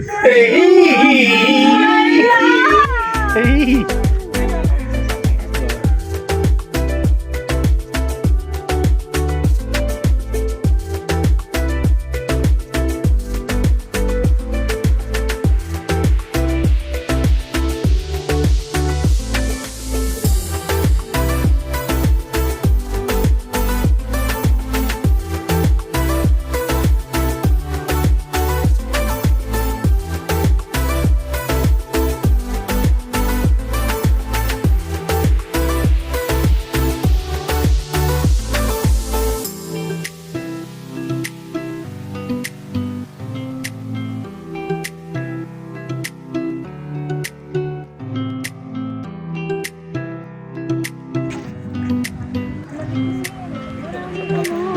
Hey!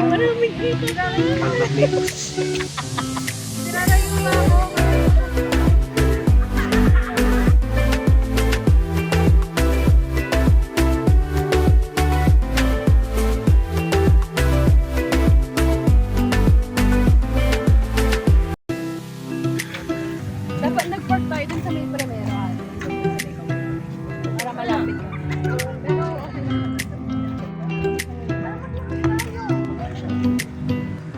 Maraming dito na. Sinarayo na ako. Dapat nag-park tayo dun sa may Primera. Para malapit ka. Pero okay lang.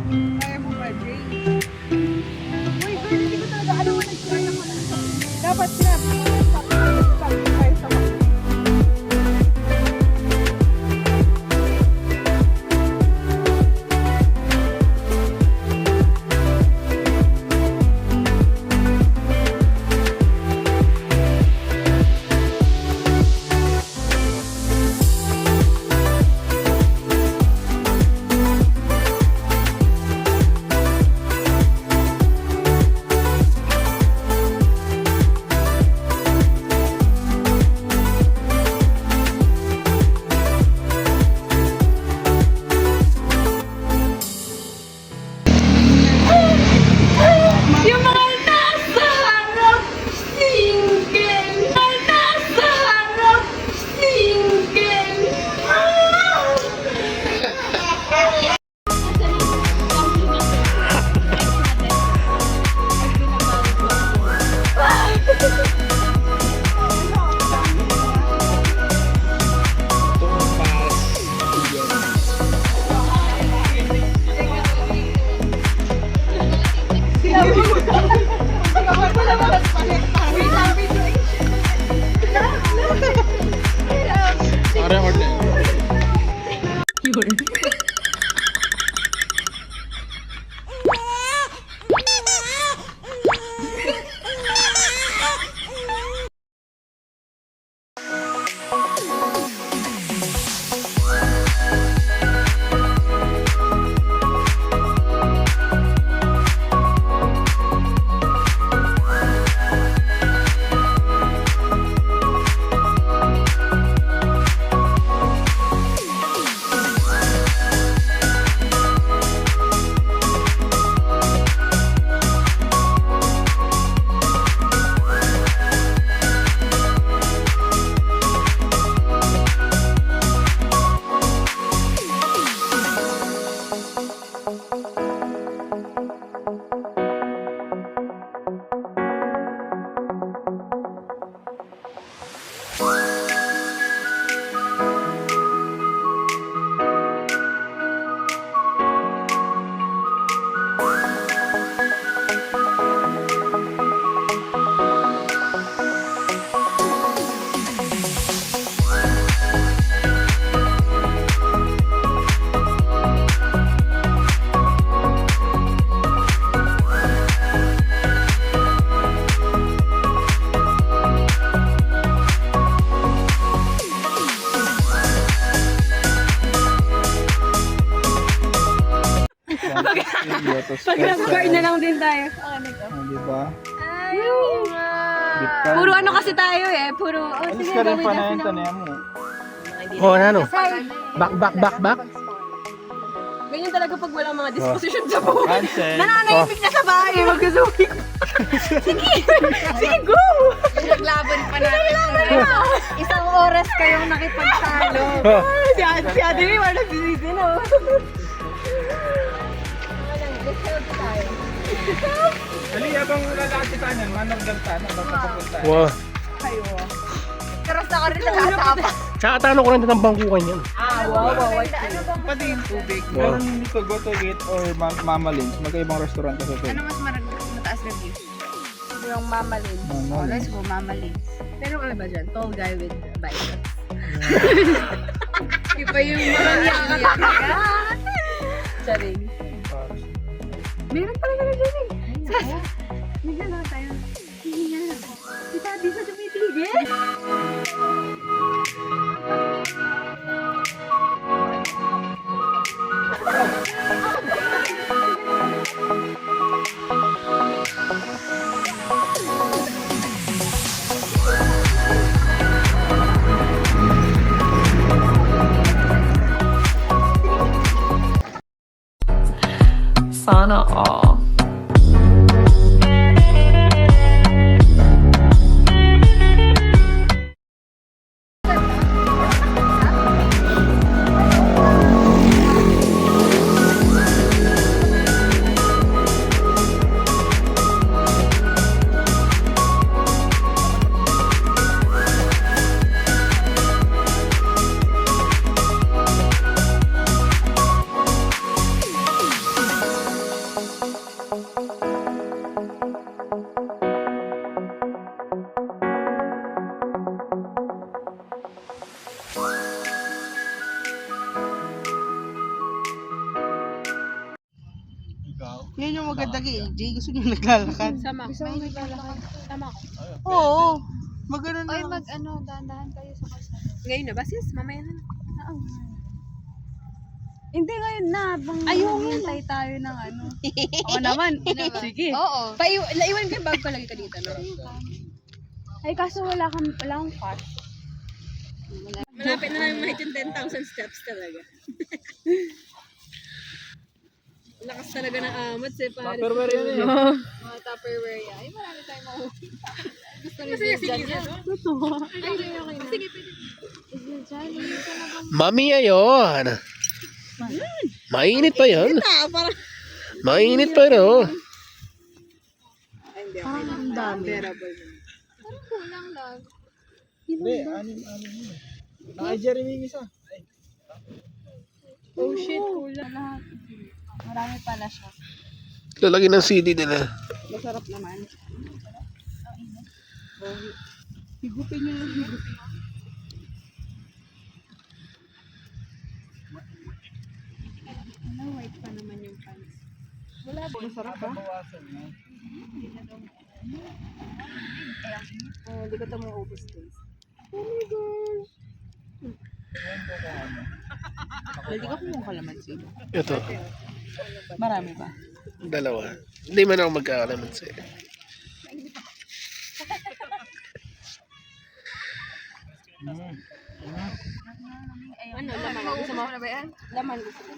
Kaya mo ba, Jay? Uy, girl, hindi ko talaga alam mo nag-try ako ng dapat sinabi ko na sa tayo sa mga. Yung mga nasa harap, single. Nasa harap, single. Pag-car na lang din tayo. Diba? Ay, oo nga. Puro ano kasi tayo eh. Puro, Alis ka rin pa na yun, tanaya mo. Oh, ano? Back. Ganyan talaga pag walang mga disposition sa buhay. Cancel. Nananahimik na sa bahay. Magkasuki ko. Sige. Sige, go. Naglaban pa natin. Naglaban na. Isang oras kayong nakipagsalo. Si Ate May, wala nagsisisi na. Let's help tayo. Ali, abang lalakad kita niyan, manong ganta na papunta. Wow. Kayo. Pero sa rin nakatapa. Tsaka tano ko rin ng bangkukan yan. Wow. Ano bang pati yung tubig? Wow. Meron dito Go to Gate or Mama Lin's. Magkaibang restaurant kasi ito. Ano mas mataas review? Yung Mama Lin. Mama Oh, Lin. let's go Mama Lin. Pero ano ba dyan? Tall guy with biceps. Iba yung mga niya. Charing. Meron talaga na dyan eh. Hindi na tayo. Hindi na. Si Tati sa tumitigil. Sana all. Yan yung maganda kay AJ. Gusto niya naglalakad. Sama ko. May naglalakad. Sama ko. Oo. Magano na. Ay, dahan-dahan kayo sa kalsada. Ngayon na ba sis? Mamaya na. Hindi ngayon na, habang hintay tayo ng ano. Ako naman. Sige. Oo. Naiwan ko yung bag ko, lagi ka dito. No? Ay, kaso wala akong cash. Malapit na namin mahit yung 10,000 steps talaga. Lakas talaga ng amot eh, pare. Tupperware yan eh. Mga Tupperware yan. Ay, marami tayong mahuhuli. Gusto rin Sige, dyan sige. yan. Totoo. Ay, okay na. Sige, pwede. Is dyan. Ito na bang Mami, ayon. Mainit pa yan. Parang Mainit pa rin, oh. ang dami? bearable. Parang kulang lang. Hindi, anim yun. Naka-Jeremy yung isa. Oh shit, kulang. Marami pala siya. Lalagay ng CD nila. Masarap naman. Higupin niyo yung higupin. Ano, white pa naman yung pants. Masarap ba? Oh, hindi ko ito mauubos guys. Oh my gosh. Hindi ka kung kalamansi. Ito, Marami ba? dalawa. Hindi man ako magkakalaman sa'yo. Ano, laman? Gusto mo? Ano ba yan? Laman gusto mo.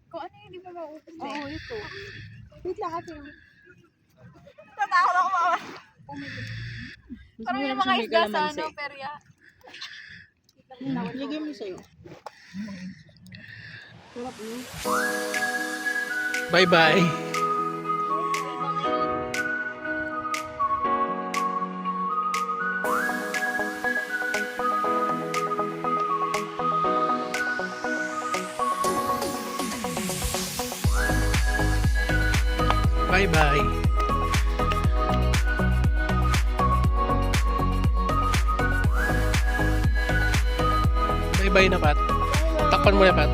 Kung ano yung hindi pa maubos eh. Oo, ito. Wait lang kasi. Tatakot ako mama. Parang yung mga isda sa ano, perya. Lagay mo sa'yo. Bye-bye. Bye-bye. Bye-bye na, Pat. Takpan mo na, Pat.